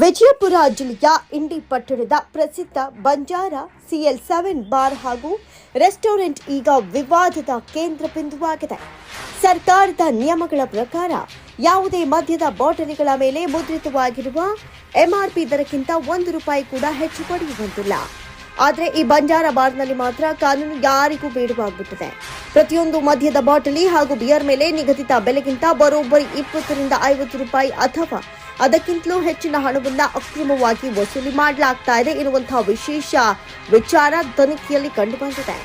ವಿಜಯಪುರ ಜಿಲ್ಲೆಯ ಇಂಡಿ ಪಟ್ಟಣದ ಪ್ರಸಿದ್ಧ ಬಂಜಾರ CL7 ಬಾರ್ ಹಾಗೂ ರೆಸ್ಟೋರೆಂಟ್ ಈಗ ವಿವಾದದ ಕೇಂದ್ರ ಬಿಂದುವಾಗಿದೆ. ಸರ್ಕಾರದ ನಿಯಮಗಳ ಪ್ರಕಾರ ಯಾವುದೇ ಮದ್ಯದ ಬಾಟಲಿಗಳ ಮೇಲೆ ಮುದ್ರಿತವಾಗಿರುವ MRP ದರಕ್ಕಿಂತ ₹1 ಕೂಡ ಹೆಚ್ಚು ಪಡೆಯುವಂತಿಲ್ಲ. ಆದರೆ ಈ ಬಂಜಾರ ಬಾರ್ನಲ್ಲಿ ಮಾತ್ರ ಕಾನೂನು ಯಾರಿಗೂ ಬೇಡವಾಗ್ಬಿಟ್ಟಿದೆ. ಪ್ರತಿಯೊಂದು ಮದ್ಯದ ಬಾಟಲಿ ಹಾಗೂ ಬಿಯರ್ ಮೇಲೆ ನಿಗದಿತ ಬೆಲೆಗಿಂತ ಬರೋಬ್ಬರಿ ₹20-50 ಅಥವಾ ಅದಕ್ಕಿಂತಲೂ ಹೆಚ್ಚಿನ ಹಣವನ್ನು ಅಕ್ರಮವಾಗಿ ವಸೂಲಿ ಮಾಡಲಾಗ್ತಾ ಇದೆ ಎನ್ನುವಂತಹ ವಿಶೇಷ ವಿಚಾರ ತನಿಖೆಯಲ್ಲಿ ಕಂಡುಬಂದಿದೆ.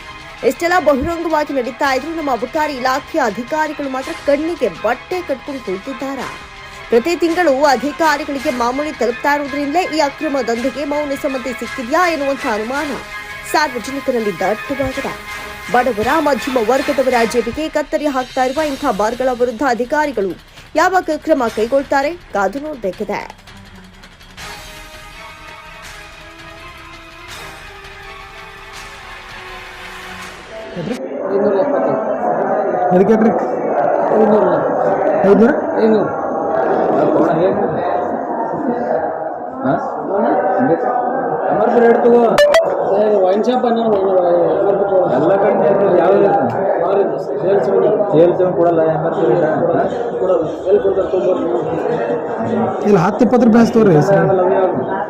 ಇಷ್ಟೆಲ್ಲ ಬಹಿರಂಗವಾಗಿ ನಡೀತಾ ಇದ್ರು ನಮ್ಮ ಅಬಕಾರಿ ಇಲಾಖೆಯ ಅಧಿಕಾರಿಗಳು ಮಾತ್ರ ಕಣ್ಣಿಗೆ ಬಟ್ಟೆ ಕಟ್ಕೊಂಡು ಕೂತಿದ್ದಾರೆ. ಪ್ರತಿ ತಿಂಗಳು ಅಧಿಕಾರಿಗಳಿಗೆ ಮಾಮೂಲಿ ತಲುಪ್ತಾ ಇರುವುದರಿಂದಲೇ ಈ ಅಕ್ರಮ ದಂಧೆಗೆ ಮೌನ ಸಮ್ಮತಿ ಸಿಕ್ಕಿದೆಯಾ ಎನ್ನುವಂತಹ ಅನುಮಾನ ಸಾರ್ವಜನಿಕರಲ್ಲಿ ದಟ್ಟವಾಗಿದೆ. ಬಡವರ ಮಧ್ಯಮ ವರ್ಗದವರ ಜೇಬಿಗೆ ಕತ್ತರಿ ಹಾಕ್ತಾ ಇರುವ ಇಂತಹ ಬಾರ್ಗಳ ವಿರುದ್ಧ ಅಧಿಕಾರಿಗಳು ಯಾವಾಗ ಕ್ರಮ ಕೈಗೊಳ್ತಾರೆ ಕಾದು ನೋಡಬೇಕಿದೆ. ವೈನ್ ಶಾಪ್ ಎಲ್ಲ ಕಡೆ ಯಾವ್ದು ಕೊಡಲ್ಲ ಕೊಡಲ್ಲ. ಇಲ್ಲ 10-20 ರೂಪಾಯಿ ಹಚ್ತವ್ರಿ.